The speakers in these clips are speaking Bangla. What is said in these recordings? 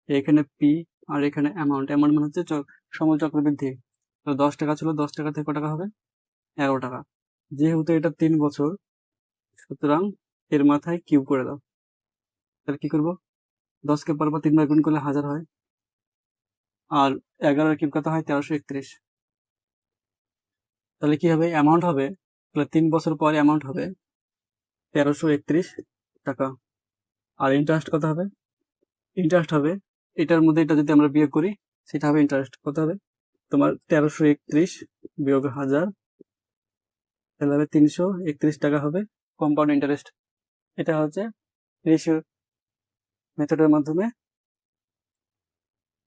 এখানে পি আর এখানে অ্যামাউন্ট মানে হচ্ছে সময় চক্রবৃদ্ধি। তো 10 টাকা ছিল, 10 টাকা থেকে কত টাকা হবে? 11 টাকা। যেহেতু এটা 3 বছর, সুতরাং এর মাথায় কিউব করে দাও। তাহলে কি করবো? 10কে পরপর 3 বার গুণ করলে 1000 হয়, আর 11 কিউব কত হয়? 1331। তাহলে কি হবে? অ্যামাউন্ট হবে, তাহলে 3 বছর পরে অ্যামাউন্ট হবে 1331 টাকা। আর ইন্টারেস্ট কত হবে? ইন্টারেস্ট হবে এটার মধ্যে এটা যদি আমরা বিয়োগ করি, সেটা হবে ইন্টারেস্ট কত হবে তোমার? 1331 বিয়োগ 1000, তাহলে হবে 331 টাকা হবে কম্পাউন্ড ইন্টারেস্ট। এটা হচ্ছে রেশিও মেথডের মাধ্যমে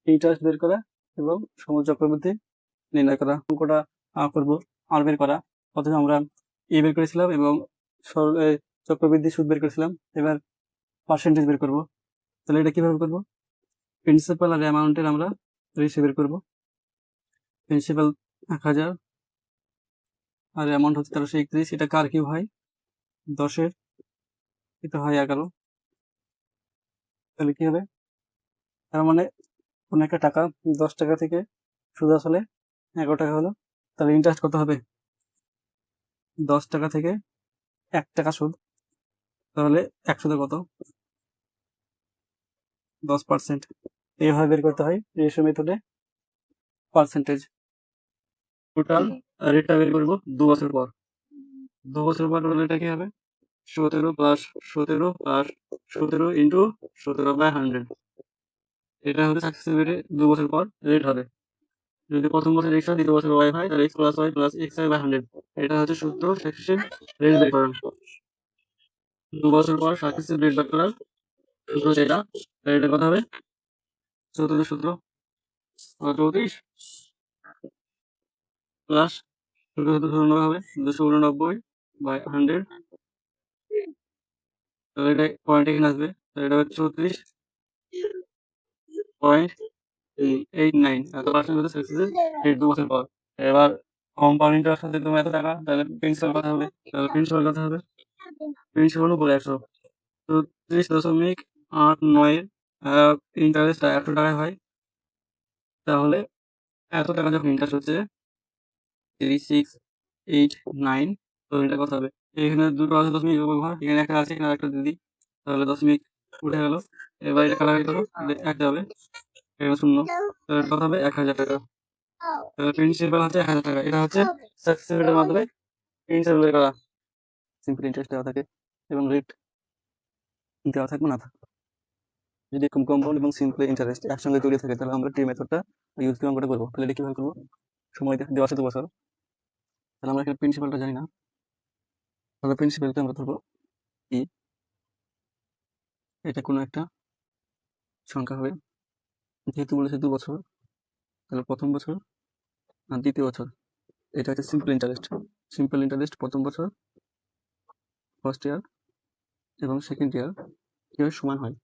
ইন্টারেস্ট বের করা এবং সময় চক্রবৃদ্ধি নির্ণয় করা। অঙ্কটা করবো আর বের করা। প্রথমে আমরা বের করেছিলাম এবং চক্রবৃদ্ধি সুদ বের করেছিলাম। এবার পার্সেন্টেজ বের করব। তাহলে এটা কিভাবে করব? প্রিন্সিপাল আর অ্যামাউন্টের আমরা রেশিও বের করব। প্রিন্সিপাল 1000 আর অ্যামাউন্ট হচ্ছে 1331। এটা কার কিউব হয়? 10-এর, এটা হয় 11। তাহলে কি হবে? তার মানে কোনো একটা টাকা 10 টাকা থেকে সুদ আসলে 11 টাকা হলো। তাহলে ইন্টারেস্ট কত হবে? 10 টাকা থেকে 1 টাকা সুদ, তাহলে 1 সুদে কত? 10%। এইভাবে বের করতে হয় রেশিও মেথডে পার্সেন্টেজ। টোটাল রেটটা বের করবো 2 বছর পর। 2 বছর পর হলে এটা কি হবে? 17 প্লাস 17 প্লাস 17 ইন্টু 17/100। এটা হচ্ছে সাকসেসিভ রেটে 2 বছর পর রেট হবে। যদি প্রথম বছর x হয়, দ্বিতীয় বছর y হয়, তাহলে x plus y plus xi/100। এটা হচ্ছে সূত্র সাকসেসিভ রেট বের করার। 2 বছর পর সাকসেসিভ রেট বের করার সূত্র যেটা, এটা কত হবে? 14 সূত্র 34 প্লাস 14 হবে 289/100। তাহলে এটা পয়েন্ট এখানে আসবে, তাহলে এটা হচ্ছে 34.89। এত পার্সেন্ট হচ্ছে সাকসেসিভ রেট 2 বছর পর। এবার কম্পাউন্ড ইন্টারেস্ট হচ্ছে তোমার এত টাকা, তাহলে প্রিন্সিপাল কত হবে? প্রিন্সিপাল 100 34.89 ইন্টারেস্ট 100 টাকায় হয়। তাহলে এত টাকা যখন ইন্টারেস্ট হচ্ছে 3689, তো এটা কত হবে? এখানে দুটো আছে দশমিক ব্যবহার, এখানে একটা আছে, এখানে একটা দিদি, তাহলে দশমিক উঠে গেল। এবার এটা কাটাকাটি করো, একটা হবে, এখানে শূন্য, তাহলে কত হবে? 1000 টাকা। তাহলে প্রিন্সিপাল হচ্ছে 1000 টাকা। এটা হচ্ছে সাকসেসিভ রেটের মাধ্যমে প্রিন্সিপাল বের করা। সিম্পল ইন্টারেস্ট দেওয়া থাকে এবং রেট দেওয়া থাকবে না থাকবে। যদি কম্পাউন্ড এবং সিম্পল ইন্টারেস্ট একসঙ্গে জড়িয়ে থাকে, তাহলে আমরা ট্রি মেথডটা ইউজ করে অঙ্কটা করবো। তাহলে এটা কিভাবে করবো? সময় দেওয়া আছে 2 বছর, তাহলে আমরা এখানে প্রিন্সিপালটা জানি না, তাহলে প্রিন্সিপালটা আমরা ধরবো ই, এটা কোনো একটা সংখ্যা হবে। যেহেতু বলেছে 2 বছর, তাহলে প্রথম বছর আর দ্বিতীয় বছর, এটা হচ্ছে সিম্পল ইন্টারেস্ট। সিম্পল ইন্টারেস্ট প্রথম বছর, ফার্স্ট ইয়ার এবং সেকেন্ড ইয়ার কিভাবে সমান হয়?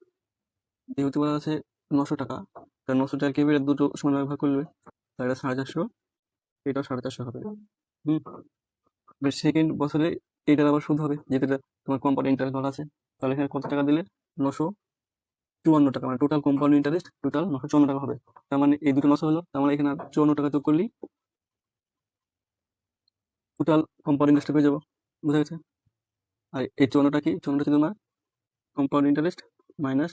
যেহেতু বলা আছে 900 টাকা, তাহলে 900 টাকা কিভাবে দুটো সমান ভাগ করলে, তাহলে এটা 450, এটাও 450 হবে। সেকেন্ড বছরে এটার আবার সুদ হবে, যেহেতু এটা তোমার কম্পাউন্ড ইন্টারেস্ট ধরা আছে। তাহলে এখানে কত টাকা দিলে? 954 টাকা, মানে টোটাল কম্পাউন্ড ইন্টারেস্ট টোটাল 954 টাকা হবে। তার মানে এই দুটো 900 হলো, তার মানে এখানে 54 টাকা যোগ করলেই টোটাল কম্পাউন্ড ইন্টারেস্ট পেয়ে যাবো। বুঝা গেছে? আর এই 54টা কি? 54টা হচ্ছে তোমার কম্পাউন্ড ইন্টারেস্ট মাইনাস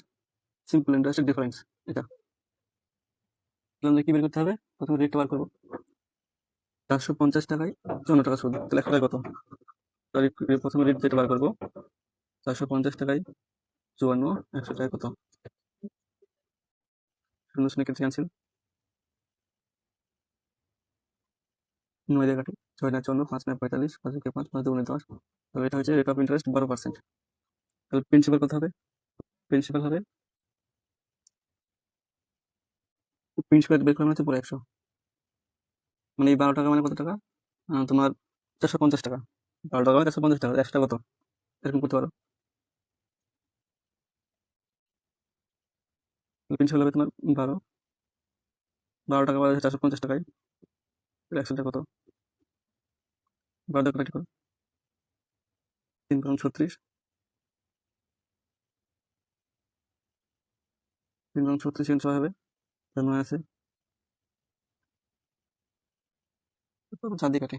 সিম্পল ইন্টারেস্টের ডিফারেন্স। এটা আমাদের কি বের করতে হবে? প্রথমে রেটটা বার করবো। 450 টাকায় 54 টাকা সুদ, তাহলে 100 টাকা কত? সরি, প্রথমে রেট যেটা বার করবো, 450 টাকায় 54, 100 টাকা কত? শূন্য শূন্য কেটে ক্যান্সেল, 9 দিয়ে কাটি, 6 9 54, 5 9 45, 5 1 5, 5 2 10। তাহলে এটা হচ্ছে রেট অফ ইন্টারেস্ট 12%। তাহলে প্রিন্সিপাল কত হবে? প্রিন্সিপাল হবে, প্রিন্সিপাল বের করা হচ্ছে পুরো 100, মানে এই 12 টাকা মানে কত টাকা? তোমার 450 টাকা। 12 টাকা মানে 450 টাকা, 100 টাকা কত? এরকম করতে পারো। প্রিন্সিপাল হবে তোমার 12 টাকা বাড়াচ্ছে 450 টাকায়, 100 টাকা কত? 12 টাকা কাটি করো, 3 36, 3 নং 36 সেকেন্ড সময় হবে, তার মানে আছে 4 দিয়ে কাটে,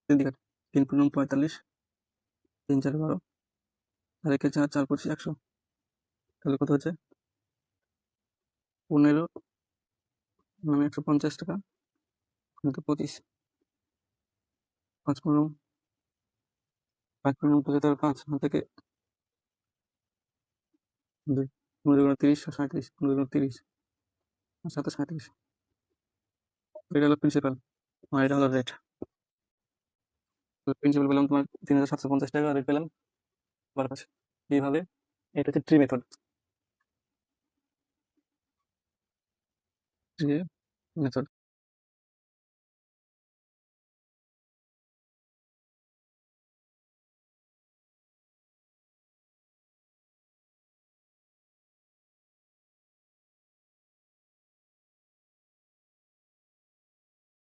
3 দিয়ে কাটে, 3 পূর্ণ 45, 3 4 12, আর একে 4 4 25 100, তাহলে কত হচ্ছে 15 মানে 150 টাকা, কিন্তু 25, 5 পূর্ণ 5 পূর্ণ 75, 5 থেকে 2, 15 30 আর 37, 15 30 আর 7 37, এটা হলো প্রিন্সিপাল আর এটা হলো রেট। প্রিন্সিপাল পেলাম তোমার 3750 টাকা, রেট পেলাম 12,500। এইভাবে এটা হচ্ছে ট্রি মেথড, ট্রি মেথড।